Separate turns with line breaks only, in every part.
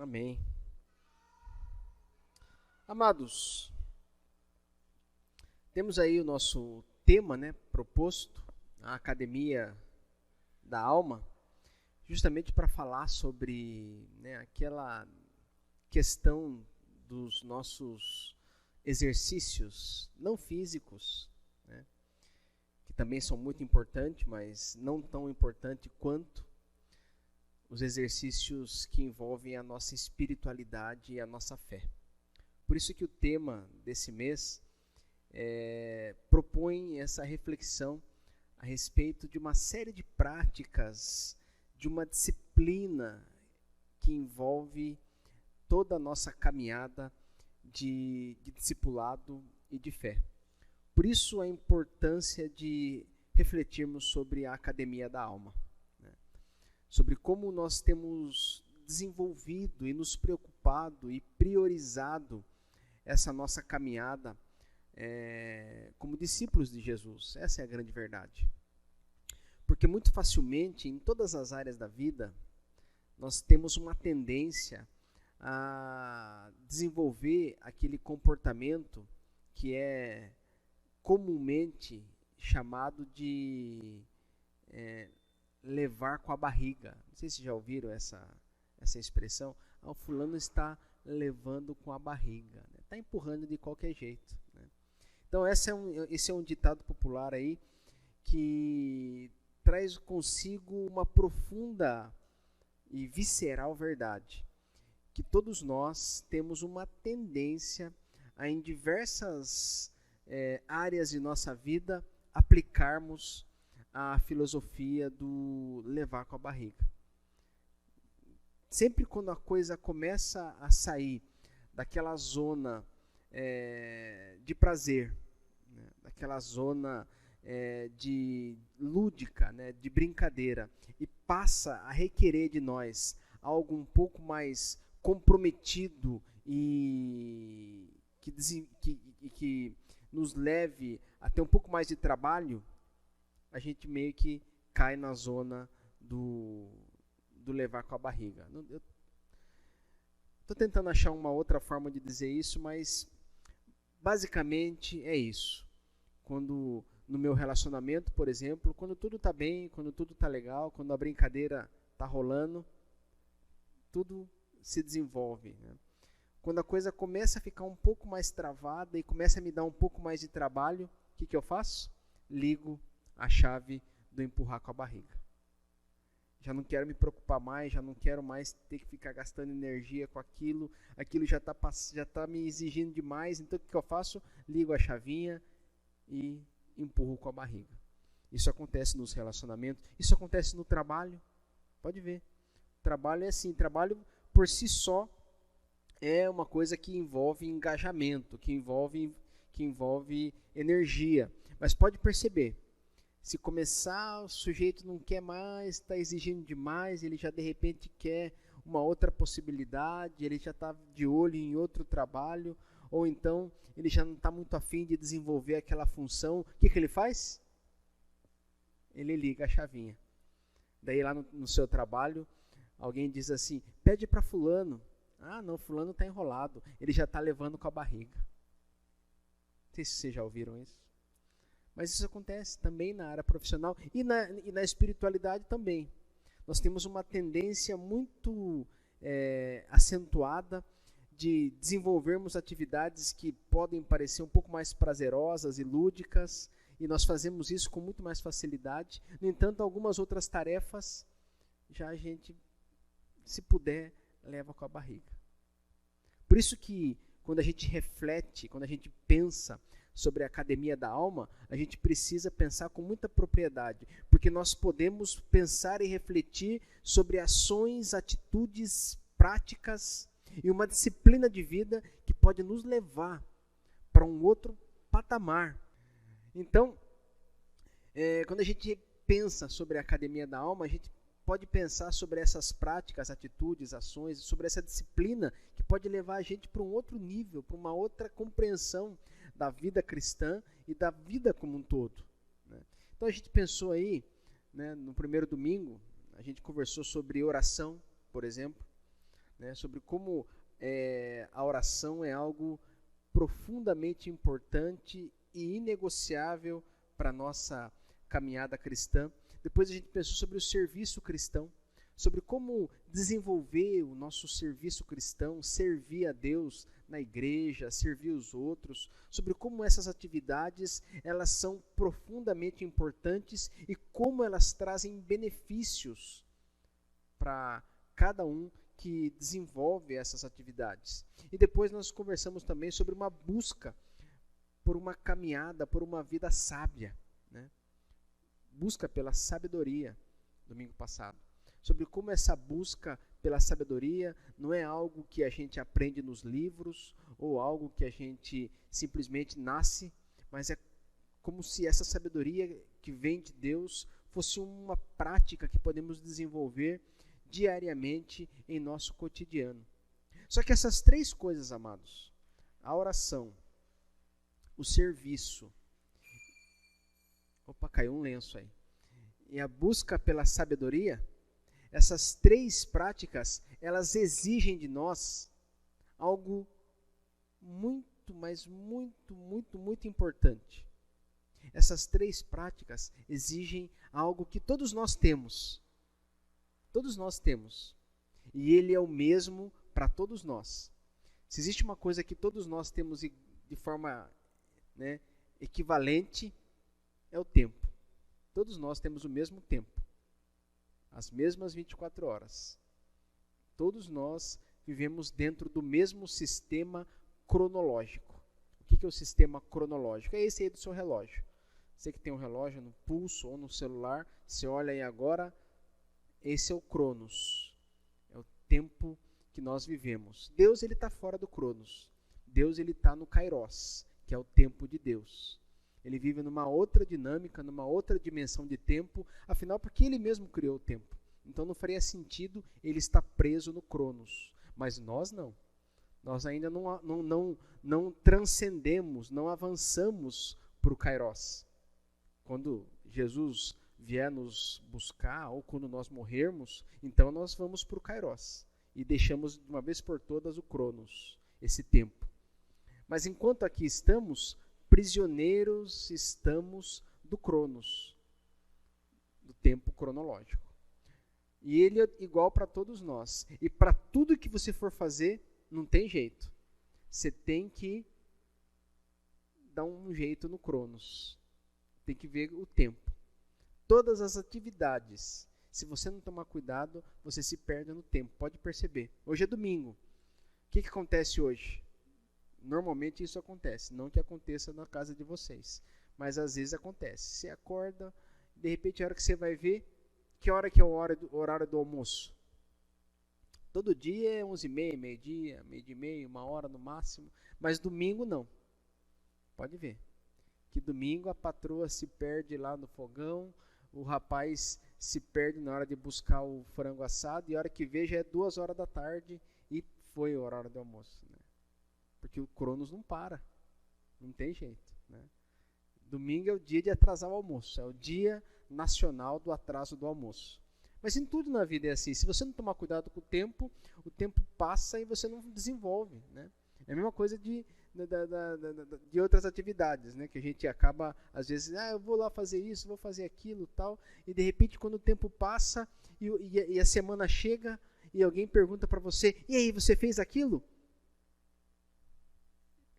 Amém. Amados, temos aí o nosso tema, proposto, a Academia da Alma, justamente para falar sobre aquela questão dos nossos exercícios não físicos, que também são muito importantes, mas não tão importante quanto os exercícios que envolvem a nossa espiritualidade e a nossa fé. Por isso que o tema desse mês propõe essa reflexão a respeito de uma série de práticas, de uma disciplina que envolve toda a nossa caminhada de discipulado e de fé. Por isso a importância de refletirmos sobre a Academia da Alma, sobre como nós temos desenvolvido e nos preocupado e priorizado essa nossa caminhada como discípulos de Jesus. Essa é a grande verdade. Porque muito facilmente, em todas as áreas da vida, nós temos uma tendência a desenvolver aquele comportamento que é comumente chamado de levar com a barriga. Não sei se já ouviram essa expressão. O fulano está levando com a barriga, está empurrando de qualquer jeito. Então esse é um ditado popular aí que traz consigo uma profunda e visceral verdade, que todos nós temos uma tendência a, em diversas áreas de nossa vida, aplicarmos a filosofia do levar com a barriga. Sempre quando a coisa começa a sair daquela zona de prazer, daquela zona de lúdica, de brincadeira, e passa a requerer de nós algo um pouco mais comprometido e que nos leve a ter um pouco mais de trabalho, a gente meio que cai na zona do levar com a barriga. Eu estou tentando achar uma outra forma de dizer isso, mas basicamente é isso. Quando no meu relacionamento, por exemplo, quando tudo está bem, quando tudo está legal, quando a brincadeira está rolando, tudo se desenvolve. Quando a coisa começa a ficar um pouco mais travada e começa a me dar um pouco mais de trabalho, o que eu faço? Ligo a chave do empurrar com a barriga. Já não quero me preocupar mais, já não quero mais ter que ficar gastando energia com aquilo já está me exigindo demais, então o que eu faço? Ligo a chavinha e empurro com a barriga. Isso acontece nos relacionamentos, isso acontece no trabalho, pode ver. Trabalho é assim, trabalho por si só é uma coisa que envolve engajamento, que envolve energia, mas pode perceber, se começar, o sujeito não quer mais, está exigindo demais, ele já de repente quer uma outra possibilidade, ele já está de olho em outro trabalho, ou então ele já não está muito afim de desenvolver aquela função. O que ele faz? Ele liga a chavinha. Daí lá no seu trabalho, alguém diz assim, pede para fulano. Ah, não, fulano está enrolado, ele já está levando com a barriga. Não sei se vocês já ouviram isso. Mas isso acontece também na área profissional e na espiritualidade também. Nós temos uma tendência muito acentuada de desenvolvermos atividades que podem parecer um pouco mais prazerosas e lúdicas, e nós fazemos isso com muito mais facilidade. No entanto, algumas outras tarefas, já a gente, se puder, leva com a barriga. Por isso que, quando a gente reflete, quando a gente pensa sobre a Academia da Alma, a gente precisa pensar com muita propriedade, porque nós podemos pensar e refletir sobre ações, atitudes, práticas e uma disciplina de vida que pode nos levar para um outro patamar. Então, quando a gente pensa sobre a Academia da Alma, a gente pode pensar sobre essas práticas, atitudes, ações, sobre essa disciplina que pode levar a gente para um outro nível, para uma outra compreensão da vida cristã e da vida como um todo. Então a gente pensou aí, no primeiro domingo, a gente conversou sobre oração, por exemplo, né, sobre como a oração é algo profundamente importante e inegociável para a nossa caminhada cristã. Depois a gente pensou sobre o serviço cristão, sobre como desenvolver o nosso serviço cristão, servir a Deus na igreja, servir os outros, sobre como essas atividades elas são profundamente importantes e como elas trazem benefícios para cada um que desenvolve essas atividades. E depois nós conversamos também sobre uma busca por uma caminhada, por uma vida sábia, né? Busca pela sabedoria, domingo passado. Sobre como essa busca pela sabedoria não é algo que a gente aprende nos livros ou algo que a gente simplesmente nasce, mas é como se essa sabedoria que vem de Deus fosse uma prática que podemos desenvolver diariamente em nosso cotidiano. Só que essas três coisas, amados, a oração, o serviço, caiu um lenço aí, e a busca pela sabedoria, essas três práticas, elas exigem de nós algo muito, mas muito importante. Essas três práticas exigem algo que todos nós temos. Todos nós temos. E ele é o mesmo para todos nós. Se existe uma coisa que todos nós temos de forma, né, equivalente, é o tempo. Todos nós temos o mesmo tempo. As mesmas 24 horas. Todos nós vivemos dentro do mesmo sistema cronológico. O que é o sistema cronológico? É esse aí do seu relógio. Você que tem um relógio no pulso ou no celular, você olha aí agora, esse é o Cronos. É o tempo que nós vivemos. Deus ele está fora do Cronos. Deus ele está no Kairos, que é o tempo de Deus. Ele vive numa outra dinâmica, numa outra dimensão de tempo, afinal porque ele mesmo criou o tempo. Então não faria sentido ele estar preso no Cronos. Mas nós não. Nós ainda não transcendemos, não avançamos para o Kairos. Quando Jesus vier nos buscar, ou quando nós morrermos, então nós vamos para o Kairos. E deixamos de uma vez por todas o Cronos, esse tempo. Mas enquanto aqui estamos, prisioneiros estamos do Cronos, do tempo cronológico. E ele é igual para todos nós. E para tudo que você for fazer, não tem jeito. Você tem que dar um jeito no Cronos. Tem que ver o tempo. Todas as atividades, se você não tomar cuidado, você se perde no tempo. Pode perceber. Hoje é domingo. O que acontece hoje? Normalmente isso acontece, não que aconteça na casa de vocês, mas às vezes acontece. Você acorda, de repente a hora que você vai ver, que hora que é o horário do almoço? Todo dia é 11h30, meio-dia, meio-dia e meia, 1h no máximo, mas domingo não. Pode ver, que domingo a patroa se perde lá no fogão, o rapaz se perde na hora de buscar o frango assado, e a hora que vê já é 2h da tarde e foi o horário do almoço, né? Porque o Cronos não para, não tem jeito, né? Domingo é o dia de atrasar o almoço, é o dia nacional do atraso do almoço. Mas em tudo na vida é assim, se você não tomar cuidado com o tempo passa e você não desenvolve, né? É a mesma coisa de outras atividades, né? Que a gente acaba, às vezes, eu vou lá fazer isso, vou fazer aquilo, tal, e de repente quando o tempo passa e a semana chega e alguém pergunta para você, e aí, você fez aquilo?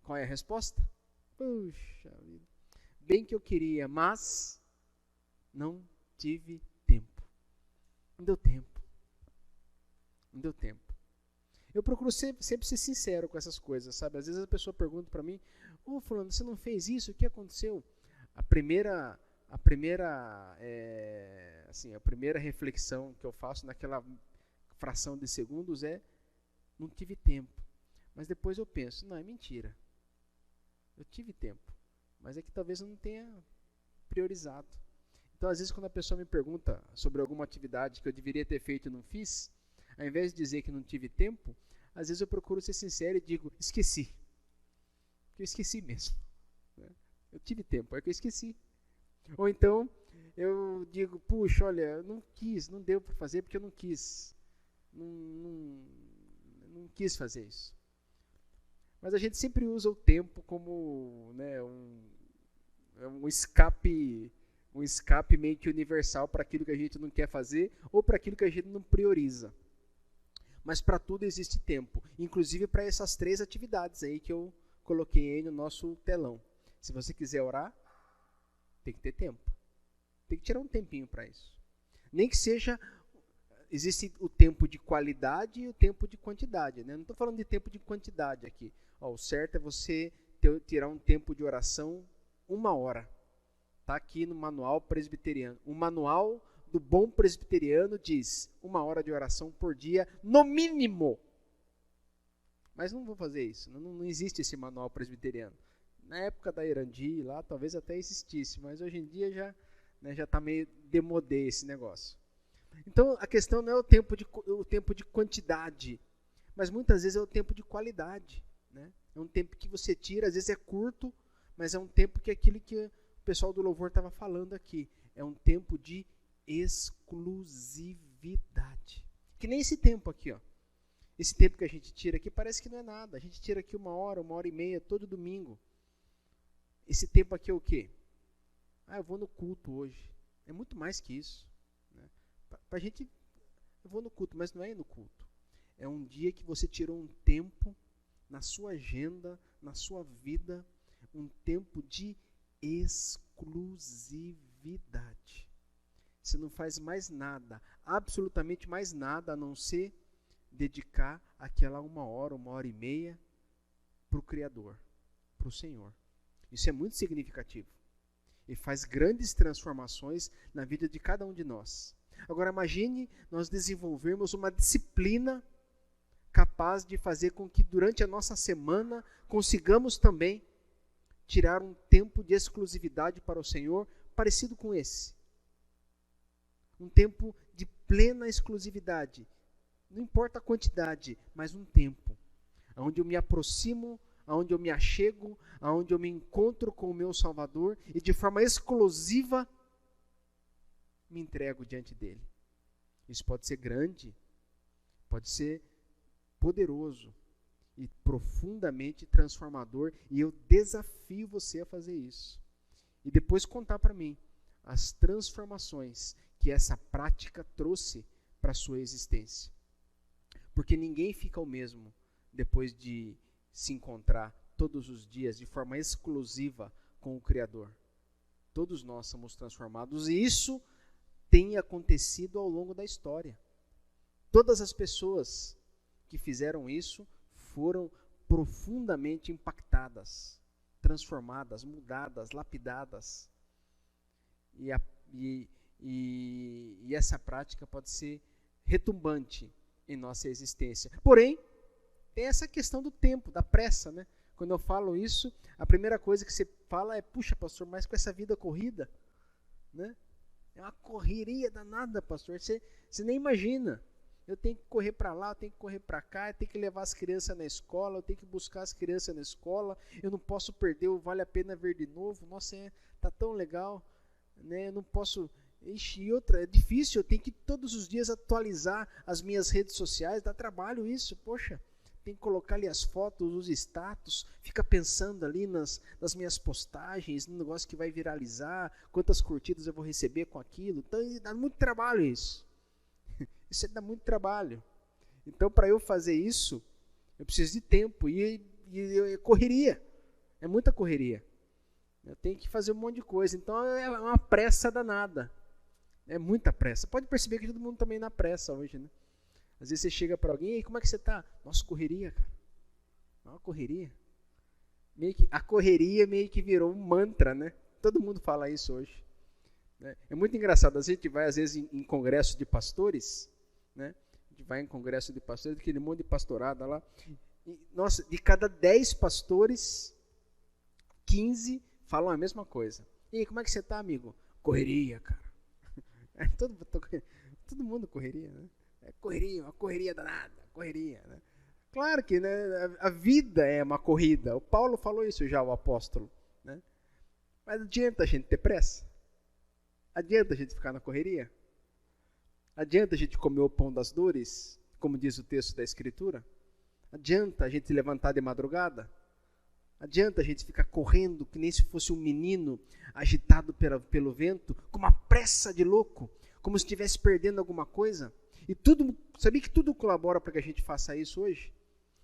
Qual é a resposta? Puxa vida, bem que eu queria, mas não tive tempo. Não deu tempo. Não deu tempo. Eu procuro sempre ser sincero com essas coisas, sabe? Às vezes a pessoa pergunta para mim, fulano, você não fez isso? O que aconteceu? A primeira reflexão que eu faço naquela fração de segundos é, não tive tempo. Mas depois eu penso, não, é mentira. Eu tive tempo, mas é que talvez eu não tenha priorizado. Então, às vezes, quando a pessoa me pergunta sobre alguma atividade que eu deveria ter feito e não fiz, ao invés de dizer que não tive tempo, às vezes eu procuro ser sincero e digo, esqueci. Porque eu esqueci mesmo. Eu tive tempo, é que eu esqueci. Ou então, eu digo, puxa, olha, eu não quis, não deu para fazer porque eu não quis. não quis fazer isso. Mas a gente sempre usa o tempo como, né, um escape meio que universal para aquilo que a gente não quer fazer ou para aquilo que a gente não prioriza. Mas para tudo existe tempo, inclusive para essas 3 atividades aí que eu coloquei aí no nosso telão. Se você quiser orar, tem que ter tempo. Tem que tirar um tempinho para isso. Nem que seja, existe o tempo de qualidade e o tempo de quantidade, né? Não estou falando de tempo de quantidade aqui. O certo é você tirar um tempo de oração 1 hora. Está aqui no manual presbiteriano. O manual do bom presbiteriano diz 1 hora de oração por dia, no mínimo. Mas não vou fazer isso. Não existe esse manual presbiteriano. Na época da Irandi, lá talvez até existisse, mas hoje em dia já está meio demodé esse negócio. Então a questão não é o tempo de quantidade, mas muitas vezes é o tempo de qualidade. Né? É um tempo que você tira, às vezes é curto, mas é um tempo que é aquilo que o pessoal do louvor estava falando aqui. É um tempo de exclusividade. Que nem esse tempo aqui, ó. Esse tempo que a gente tira aqui parece que não é nada. A gente tira aqui 1 hora, 1h30, todo domingo. Esse tempo aqui é o quê? Eu vou no culto hoje. É muito mais que isso. Né? Pra gente, eu vou no culto, mas não é ir no culto. É um dia que você tirou um tempo na sua agenda, na sua vida, um tempo de exclusividade. Você não faz mais nada, absolutamente mais nada, a não ser dedicar aquela 1 hora, 1h30 para o Criador, para o Senhor. Isso é muito significativo. E faz grandes transformações na vida de cada um de nós. Agora imagine nós desenvolvermos uma disciplina capaz de fazer com que durante a nossa semana consigamos também tirar um tempo de exclusividade para o Senhor parecido com esse. Um tempo de plena exclusividade. Não importa a quantidade, mas um tempo. Onde eu me aproximo, onde eu me achego, onde eu me encontro com o meu Salvador e de forma exclusiva me entrego diante dele. Isso pode ser grande, pode ser poderoso e profundamente transformador, e eu desafio você a fazer isso. E depois contar para mim as transformações que essa prática trouxe para a sua existência. Porque ninguém fica o mesmo depois de se encontrar todos os dias de forma exclusiva com o Criador. Todos nós somos transformados, e isso tem acontecido ao longo da história. Todas as pessoas que fizeram isso foram profundamente impactadas, transformadas, mudadas, lapidadas. E essa prática pode ser retumbante em nossa existência. Porém, tem essa questão do tempo, da pressa, né? Quando eu falo isso, a primeira coisa que você fala é: puxa, pastor, mas com essa vida corrida, né? É uma correria danada, pastor. Você nem imagina. Eu tenho que correr para lá, eu tenho que correr para cá, eu tenho que levar as crianças na escola, eu tenho que buscar as crianças na escola, eu não posso perder o Vale a Pena Ver de Novo. Nossa, tá tão legal, né? Eu não posso... E outra, é difícil, eu tenho que todos os dias atualizar as minhas redes sociais, dá trabalho isso, poxa. Tem que colocar ali as fotos, os status, fica pensando ali nas minhas postagens, no negócio que vai viralizar, quantas curtidas eu vou receber com aquilo. Então, dá muito trabalho isso. Isso dá muito trabalho. Então, para eu fazer isso, eu preciso de tempo e correria. É muita correria. Eu tenho que fazer um monte de coisa. Então, é uma pressa danada. É muita pressa. Pode perceber que todo mundo também na pressa hoje, né? Às vezes você chega para alguém: e como é que você está? Nossa, correria, cara. Uma correria. A correria meio que virou um mantra, né? Todo mundo fala isso hoje. Né? É muito engraçado. A gente vai, às vezes, em congresso de pastores, né? A gente vai em congresso de pastores, aquele monte de pastorada lá. E, nossa, de cada 10 pastores, 15 falam a mesma coisa. E aí, como é que você está, amigo? Correria, cara. Todo mundo correria, né? É correria, uma correria danada, correria, né? Claro que, né, a vida é uma corrida. O Paulo falou isso já, o apóstolo, né? Mas adianta a gente ter pressa? Adianta a gente ficar na correria? Adianta a gente comer o pão das dores, como diz o texto da Escritura? Adianta a gente se levantar de madrugada? Adianta a gente ficar correndo que nem se fosse um menino agitado pelo vento, com uma pressa de louco, como se estivesse perdendo alguma coisa? E tudo, sabia que tudo colabora para que a gente faça isso hoje?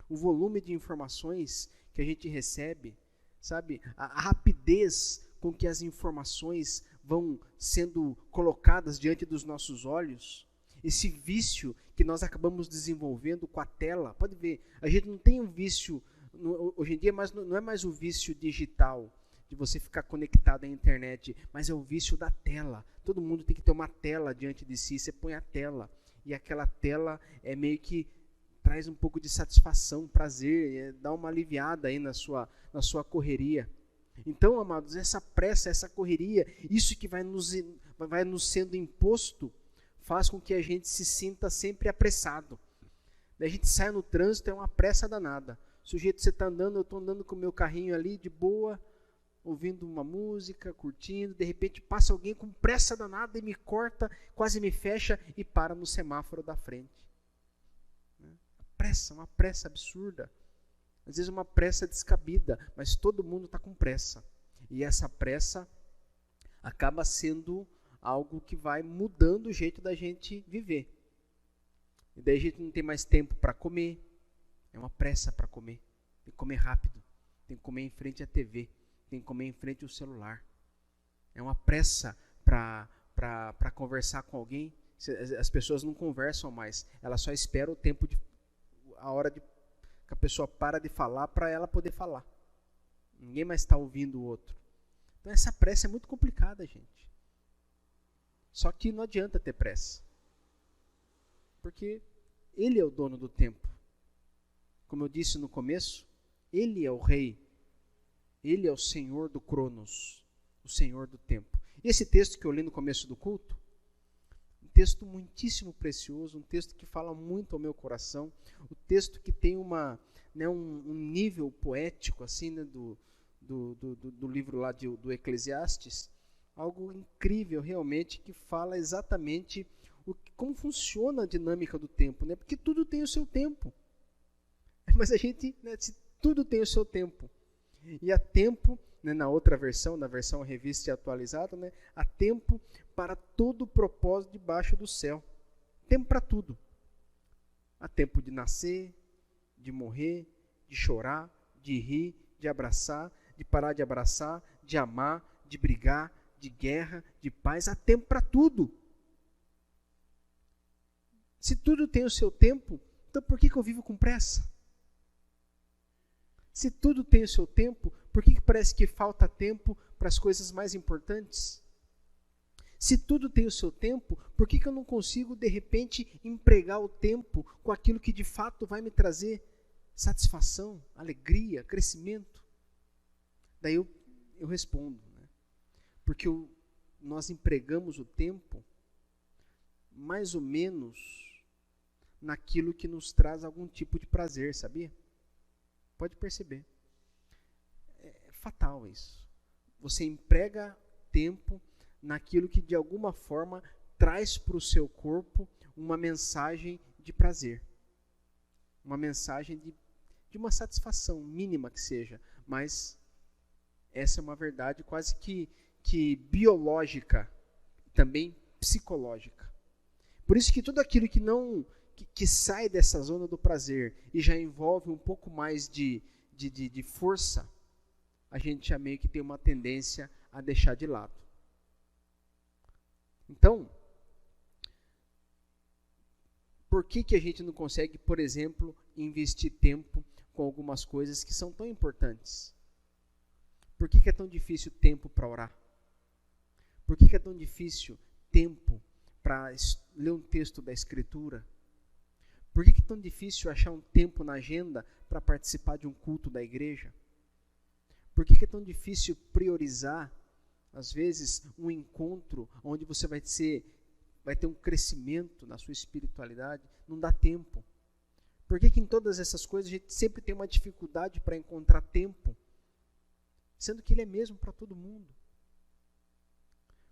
O volume de informações que a gente recebe, sabe? A rapidez com que as informações vão sendo colocadas diante dos nossos olhos, esse vício que nós acabamos desenvolvendo com a tela. Pode ver, a gente não tem um vício, hoje em dia não é mais o vício digital, de você ficar conectado à internet, mas é o vício da tela. Todo mundo tem que ter uma tela diante de si, você põe a tela, e aquela tela é meio que traz um pouco de satisfação, prazer, dá uma aliviada aí na sua correria. Então, amados, essa pressa, essa correria, isso que vai nos sendo imposto, faz com que a gente se sinta sempre apressado. A gente sai no trânsito, é uma pressa danada. O sujeito, você está andando, eu estou andando com o meu carrinho ali, de boa, ouvindo uma música, curtindo, de repente passa alguém com pressa danada e me corta, quase me fecha e para no semáforo da frente. Pressa, uma pressa absurda. Às vezes uma pressa descabida, mas todo mundo está com pressa. E essa pressa acaba sendo algo que vai mudando o jeito da gente viver. E daí a gente não tem mais tempo para comer, é uma pressa para comer. Tem que comer rápido, tem que comer em frente à TV, tem que comer em frente ao celular. É uma pressa para conversar com alguém. As pessoas não conversam mais, elas só esperam a hora que a pessoa para de falar para ela poder falar. Ninguém mais está ouvindo o outro. Então essa pressa é muito complicada, gente. Só que não adianta ter pressa. Porque Ele é o dono do tempo. Como eu disse no começo, Ele é o Rei. Ele é o Senhor do Cronos, o Senhor do tempo. E esse texto que eu li no começo do culto, um texto muitíssimo precioso, um texto que fala muito ao meu coração, um texto que tem um nível poético assim, né, do livro lá do Eclesiastes, algo incrível realmente, que fala exatamente como funciona a dinâmica do tempo, né? Porque tudo tem o seu tempo. Mas a gente, né, tudo tem o seu tempo. E há tempo, né, na outra versão, na versão revista e atualizada, né, há tempo para todo o propósito debaixo do céu. Tempo para tudo. Há tempo de nascer, de morrer, de chorar, de rir, de abraçar, de parar de abraçar, de amar, de brigar, de guerra, de paz. Há tempo para tudo. Se tudo tem o seu tempo, então por que eu vivo com pressa? Se tudo tem o seu tempo, por que parece que falta tempo para as coisas mais importantes? Se tudo tem o seu tempo, por que eu não consigo, de repente, empregar o tempo com aquilo que de fato vai me trazer satisfação, alegria, crescimento? Daí eu respondo, né? Porque nós empregamos o tempo mais ou menos naquilo que nos traz algum tipo de prazer, sabia? Pode perceber. É fatal isso. Você emprega tempo naquilo que de alguma forma traz para o seu corpo uma mensagem de prazer. Uma mensagem de uma satisfação mínima que seja. Mas essa é uma verdade quase que biológica, também psicológica. Por isso que tudo aquilo que sai dessa zona do prazer e já envolve um pouco mais de força, a gente já meio que tem uma tendência a deixar de lado. Então, por que a gente não consegue, por exemplo, investir tempo com algumas coisas que são tão importantes? Por que é tão difícil tempo para orar? Por que é tão difícil tempo para ler um texto da Escritura? Por que é tão difícil achar um tempo na agenda para participar de um culto da igreja? Por que é tão difícil priorizar, às vezes, um encontro onde você vai ter um crescimento na sua espiritualidade? Não dá tempo. Por que em todas essas coisas a gente sempre tem uma dificuldade para encontrar tempo? Sendo que ele é mesmo para todo mundo.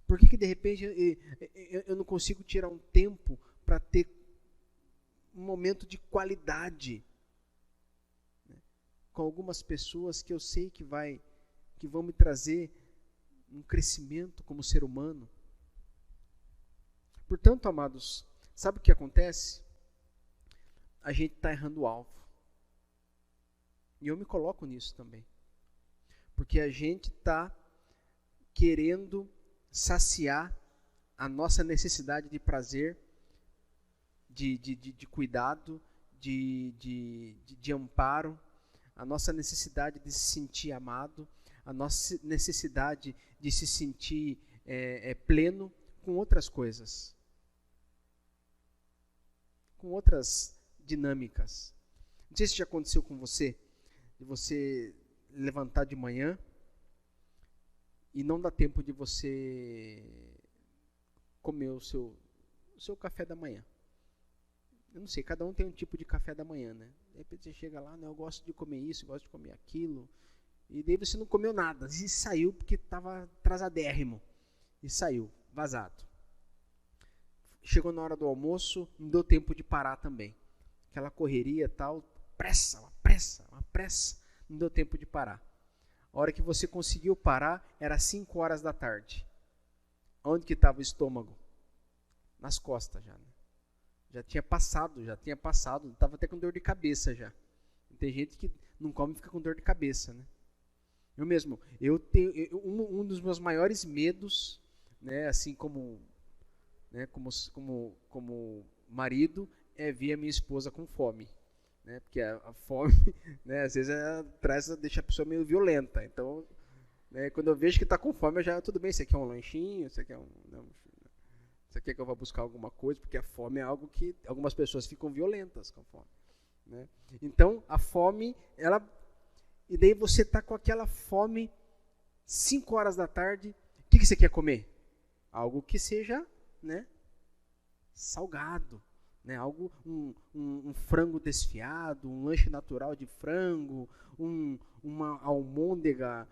Por que de repente eu não consigo tirar um tempo para ter um momento de qualidade com algumas pessoas que eu sei que vão me trazer um crescimento como ser humano. Portanto, amados, sabe o que acontece? A gente está errando o alvo. E eu me coloco nisso também. Porque a gente está querendo saciar a nossa necessidade de prazer, de cuidado, de amparo, a nossa necessidade de se sentir amado, a nossa necessidade de se sentir pleno com outras coisas, com outras dinâmicas. Não sei se já aconteceu com você, de você levantar de manhã e não dá tempo de você comer o seu café da manhã. Eu não sei, cada um tem um tipo de café da manhã, né? De repente você chega lá, né, eu gosto de comer isso, eu gosto de comer aquilo, e daí você não comeu nada, e saiu porque estava atrasadérrimo, e saiu, vazado. Chegou na hora do almoço, não deu tempo de parar também. Aquela correria e tal, uma pressa, não deu tempo de parar. A hora que você conseguiu parar, era 5 horas da tarde. Onde que estava o estômago? Nas costas já, né? Já tinha passado, estava até com dor de cabeça já. Tem gente que não come e fica com dor de cabeça, né? Eu mesmo, um dos meus maiores medos, né, assim como marido, é ver a minha esposa com fome, né? Porque a fome, né, às vezes deixa a pessoa meio violenta. Então, né, quando eu vejo que está com fome, eu já, tudo bem, você quer um lanchinho, você quer você quer que eu vá buscar alguma coisa? Porque a fome é algo que algumas pessoas ficam violentas com a fome, né? Então, a fome, e daí você está com aquela fome, 5 horas da tarde, o que você quer comer? Algo que seja, né, salgado, né? Algo, um frango desfiado, um lanche natural de frango, uma almôndega,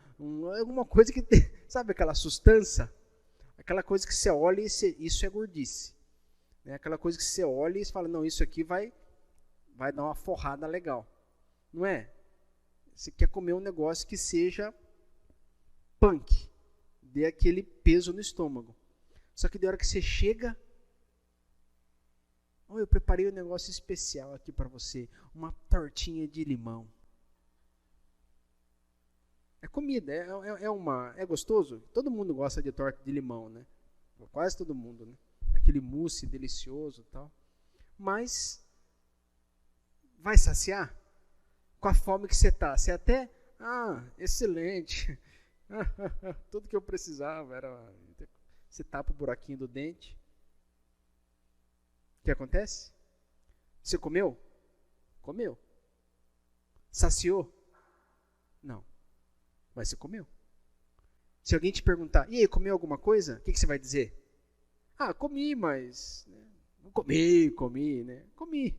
alguma coisa que tem, sabe aquela sustância? Aquela coisa que você olha e isso é gordice. Né? Aquela coisa que você olha e você fala, não, isso aqui vai dar uma forrada legal. Não é? Você quer comer um negócio que seja punk, dê aquele peso no estômago. Só que da hora que você chega, eu preparei um negócio especial aqui para você, uma tortinha de limão. É comida, é gostoso. Todo mundo gosta de torta de limão, né? Quase todo mundo, né? Aquele mousse delicioso e tal. Mas vai saciar? Com a fome que você está. Você até, excelente. Tudo que eu precisava era... Você tapa o buraquinho do dente. O que acontece? Você comeu? Comeu. Saciou? Não. Mas você comeu. Se alguém te perguntar, e aí, comeu alguma coisa? O que você vai dizer? Comi, mas... Não comi, né? Comi.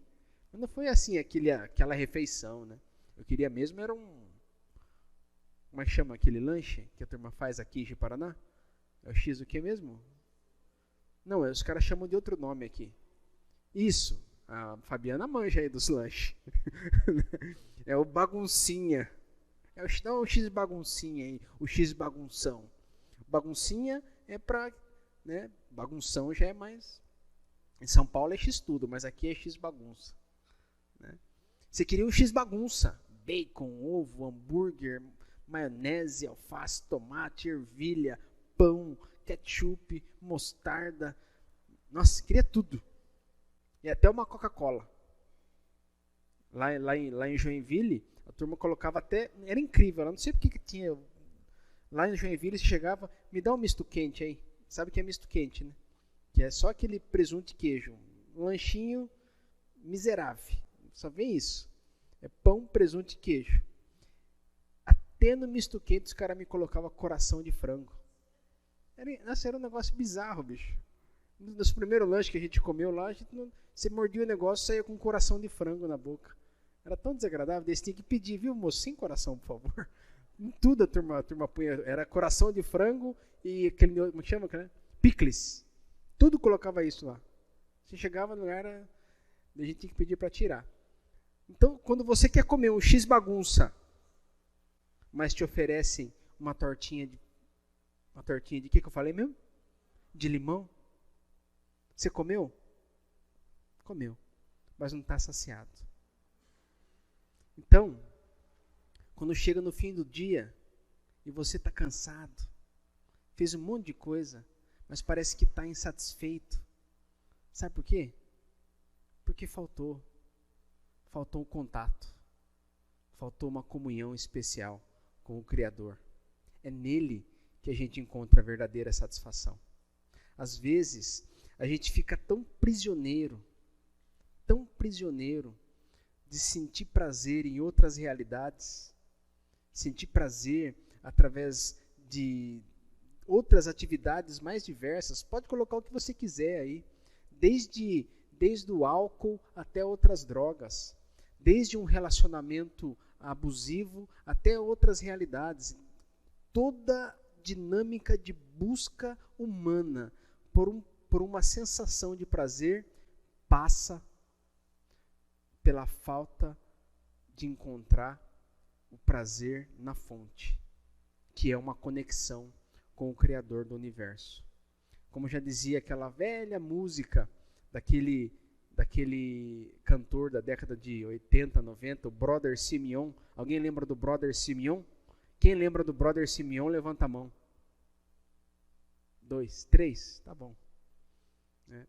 Mas não foi assim aquela refeição, né? Eu queria mesmo, era como é que chama aquele lanche que a turma faz aqui em Paraná? É o X o que mesmo? Não, os caras chamam de outro nome aqui. Isso, a Fabiana manja aí dos lanches. É o baguncinha. Não, o X baguncinha aí, o X bagunção. Baguncinha é pra, né, bagunção já é mais... Em São Paulo é X tudo, mas aqui é X bagunça. Né? Você queria um X bagunça. Bacon, ovo, hambúrguer, maionese, alface, tomate, ervilha, pão, ketchup, mostarda. Nossa, queria tudo. E até uma Coca-Cola. Lá em Joinville, a turma colocava até... Era incrível, eu não sei porque que tinha... Lá em Joinville, você chegava, me dá um misto quente aí. Sabe o que é misto quente, né? Que é só aquele presunto e queijo. Um lanchinho miserável. Só vem isso. É pão, presunto e queijo. Até no misto quente, os caras me colocavam coração de frango. Era um negócio bizarro, bicho. Nos primeiros lanches que a gente comeu lá, você mordia o negócio e saía com um coração de frango na boca. Era tão desagradável, daí você tinha que pedir, viu, moço, sem coração, por favor. Em tudo a turma punha, era coração de frango e aquele, como chama, né? Picles. Tudo colocava isso lá. Você chegava no lugar, a gente tinha que pedir para tirar. Então, quando você quer comer um X bagunça mas te oferecem uma tortinha de que eu falei mesmo? De limão. Você comeu? Comeu, mas não está saciado. Então, quando chega no fim do dia e você está cansado, fez um monte de coisa, mas parece que está insatisfeito. Sabe por quê? Porque faltou um contato, faltou uma comunhão especial com o Criador. É nele que a gente encontra a verdadeira satisfação. Às vezes, a gente fica tão prisioneiro de sentir prazer em outras realidades, sentir prazer através de outras atividades mais diversas. Pode colocar o que você quiser aí, desde o álcool até outras drogas, desde um relacionamento abusivo até outras realidades. Toda dinâmica de busca humana por uma sensação de prazer passa pela falta de encontrar o prazer na fonte, que é uma conexão com o Criador do universo. Como já dizia aquela velha música daquele cantor da década de 80, 90, o Brother Simeon. Alguém lembra do Brother Simeon? Quem lembra do Brother Simeon, levanta a mão. 2, 3, tá bom.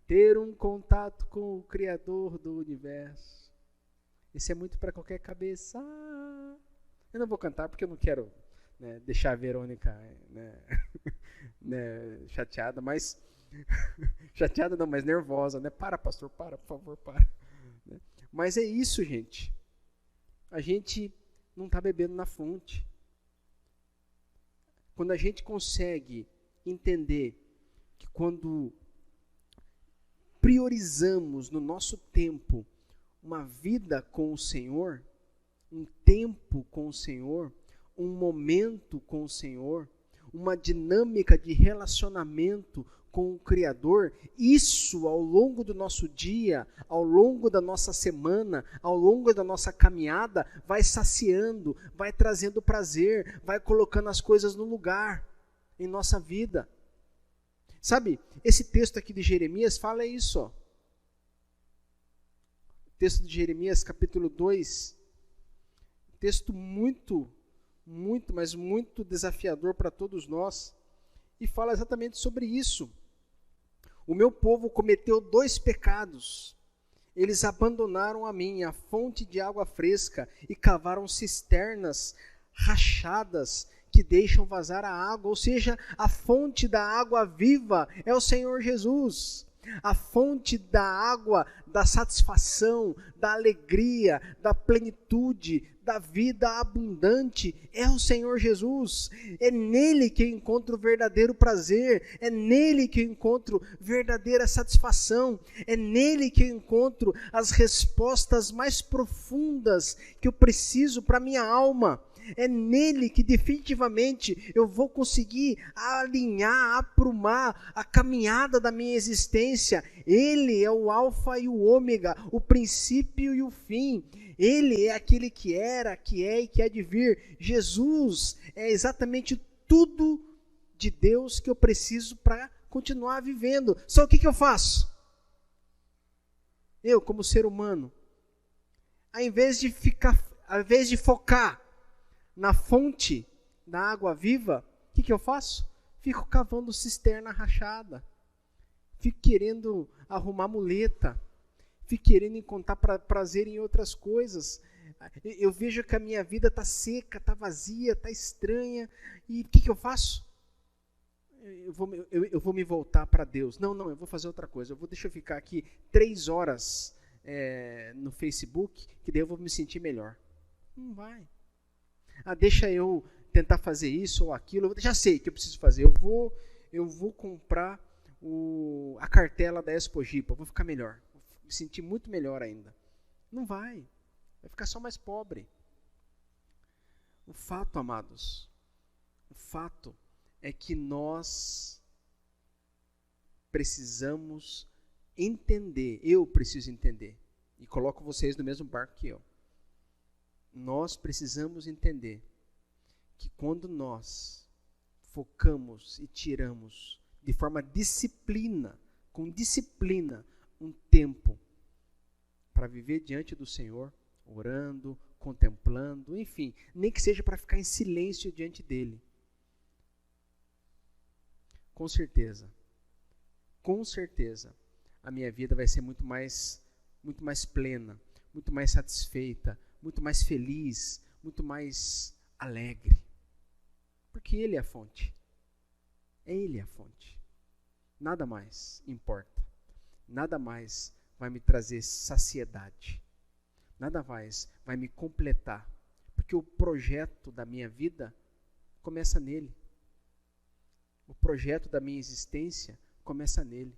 Ter um contato com o Criador do universo. Esse é muito para qualquer cabeça. Eu não vou cantar porque eu não quero, né, deixar a Verônica, né, chateada, mas chateada não, mas nervosa, né? Para, pastor, para, por favor, para. Mas é isso, gente. A gente não está bebendo na fonte. Quando a gente consegue entender que quando priorizamos no nosso tempo uma vida com o Senhor, um tempo com o Senhor, um momento com o Senhor, uma dinâmica de relacionamento com o Criador, isso ao longo do nosso dia, ao longo da nossa semana, ao longo da nossa caminhada, vai saciando, vai trazendo prazer, vai colocando as coisas no lugar em nossa vida. Sabe, esse texto aqui de Jeremias fala isso, ó. O texto de Jeremias, capítulo 2, texto muito, mas muito desafiador para todos nós, e fala exatamente sobre isso. O meu povo cometeu 2 pecados. Eles abandonaram a mim, a fonte de água fresca, e cavaram cisternas rachadas que deixam vazar a água. Ou seja, a fonte da água viva é o Senhor Jesus. A fonte da água, da satisfação, da alegria, da plenitude, da vida abundante é o Senhor Jesus. É nele que eu encontro o verdadeiro prazer, é nele que eu encontro verdadeira satisfação, é nele que eu encontro as respostas mais profundas que eu preciso para a minha alma. É nele que definitivamente eu vou conseguir alinhar, aprumar a caminhada da minha existência. Ele é o alfa e o ômega, o princípio e o fim. Ele é aquele que era, que é e que há de vir. Jesus é exatamente tudo de Deus que eu preciso para continuar vivendo. Só o que eu faço? Eu, como ser humano, ao invés de focar na fonte da água viva, o que eu faço? Fico cavando cisterna rachada, fico querendo arrumar muleta, fico querendo encontrar prazer em outras coisas. Eu vejo que a minha vida está seca, está vazia, está estranha, e o que eu faço? Eu vou me voltar para Deus. Não, eu vou fazer outra coisa. Deixa eu ficar aqui 3 horas no Facebook, que daí eu vou me sentir melhor. Não vai. Deixa eu tentar fazer isso ou aquilo. Já sei o que eu preciso fazer. Eu vou comprar a cartela da Expogipa. Vou ficar melhor. Vou me sentir muito melhor ainda. Não vai. Vai ficar só mais pobre. O fato, amados, o fato é que nós precisamos entender. Eu preciso entender. E coloco vocês no mesmo barco que eu. Nós precisamos entender que quando nós focamos e tiramos de forma com disciplina, um tempo para viver diante do Senhor, orando, contemplando, enfim, nem que seja para ficar em silêncio diante dele. Com certeza, a minha vida vai ser muito mais plena, muito mais satisfeita, muito mais feliz, muito mais alegre. Porque Ele é a fonte. É Ele a fonte. Nada mais importa. Nada mais vai me trazer saciedade. Nada mais vai me completar. Porque o projeto da minha vida começa nele. O projeto da minha existência começa nele.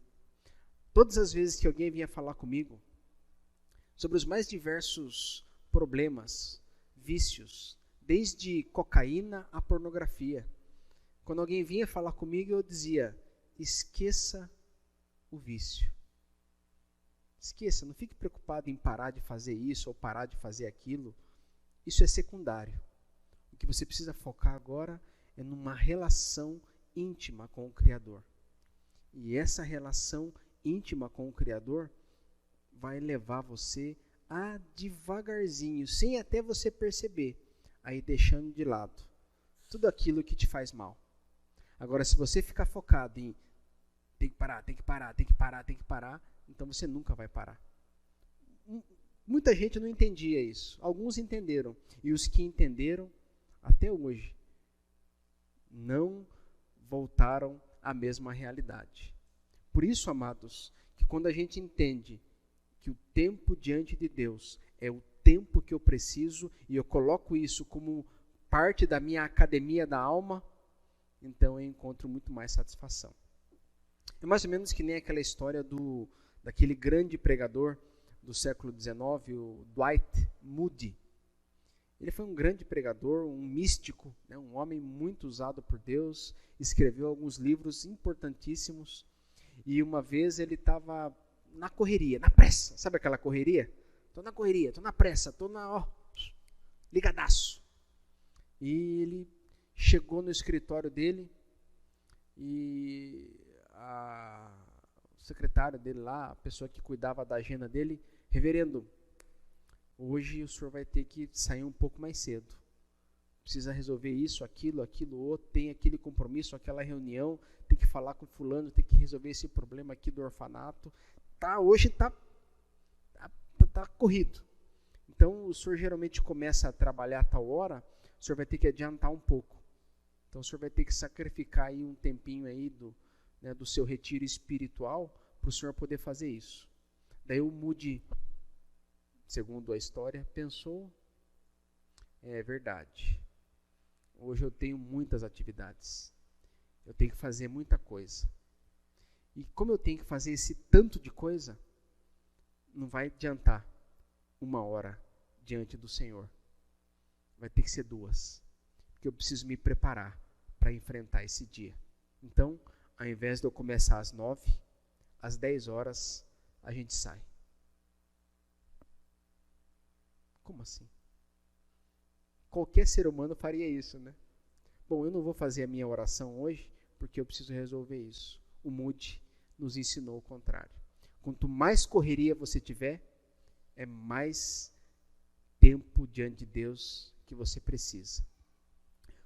Todas as vezes que alguém vinha falar comigo sobre os mais diversos problemas, vícios, desde cocaína a pornografia. Quando alguém vinha falar comigo, eu dizia: esqueça o vício. Esqueça, não fique preocupado em parar de fazer isso ou parar de fazer aquilo. Isso é secundário. O que você precisa focar agora é numa relação íntima com o Criador. E essa relação íntima com o Criador vai levar você a devagarzinho, sem até você perceber, aí deixando de lado tudo aquilo que te faz mal. Agora, se você ficar focado em tem que parar, então você nunca vai parar. Muita gente não entendia isso. Alguns entenderam. E os que entenderam, até hoje, não voltaram à mesma realidade. Por isso, amados, que quando a gente entende que o tempo diante de Deus é o tempo que eu preciso, e eu coloco isso como parte da minha academia da alma, então eu encontro muito mais satisfação. É mais ou menos que nem aquela história daquele grande pregador do século XIX, o Dwight Moody. Ele foi um grande pregador, um místico, né, um homem muito usado por Deus, escreveu alguns livros importantíssimos, e uma vez ele estava na correria, na pressa, sabe aquela correria? Estou na correria, estou na pressa, estou ligadaço. E ele chegou no escritório dele e o secretário dele lá, a pessoa que cuidava da agenda dele: reverendo, hoje o senhor vai ter que sair um pouco mais cedo. Precisa resolver isso, aquilo outro, tem aquele compromisso, aquela reunião, tem que falar com fulano, tem que resolver esse problema aqui do orfanato. Hoje está corrido. Então, o senhor geralmente começa a trabalhar a tal hora, o senhor vai ter que adiantar um pouco. Então, o senhor vai ter que sacrificar aí um tempinho aí do seu retiro espiritual para o senhor poder fazer isso. Daí o Moody, segundo a história, pensou: é verdade. Hoje eu tenho muitas atividades. Eu tenho que fazer muita coisa. E como eu tenho que fazer esse tanto de coisa, não vai adiantar 1 hora diante do Senhor. Vai ter que ser 2. Porque eu preciso me preparar para enfrentar esse dia. Então, ao invés de eu começar às 9, às 10 horas, a gente sai. Como assim? Qualquer ser humano faria isso, né? Bom, eu não vou fazer a minha oração hoje, porque eu preciso resolver isso. O Moody nos ensinou o contrário. Quanto mais correria você tiver, é mais tempo diante de Deus que você precisa.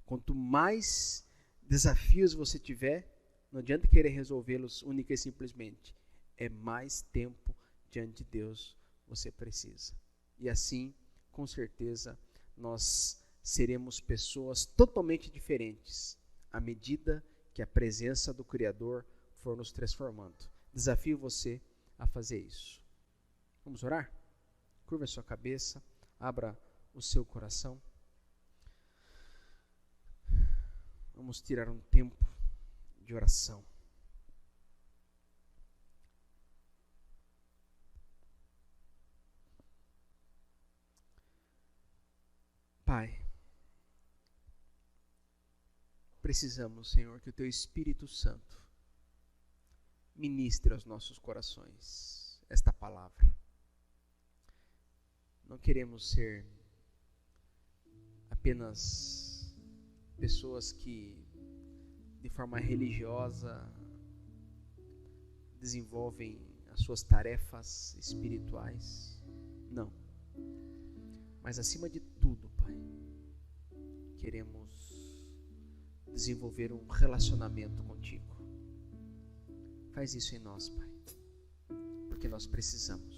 Quanto mais desafios você tiver, não adianta querer resolvê-los única e simplesmente. É mais tempo diante de Deus você precisa. E assim, com certeza, nós seremos pessoas totalmente diferentes à medida que a presença do Criador for nos transformando. Desafio você a fazer isso. Vamos orar? Curva a sua cabeça, abra o seu coração. Vamos tirar um tempo de oração. Pai, precisamos, Senhor, que o Teu Espírito Santo ministre aos nossos corações esta palavra. Não queremos ser apenas pessoas que de forma religiosa desenvolvem as suas tarefas espirituais. Não. Mas acima de tudo, Pai, queremos desenvolver um relacionamento contigo. Faz isso em nós, Pai, porque nós precisamos.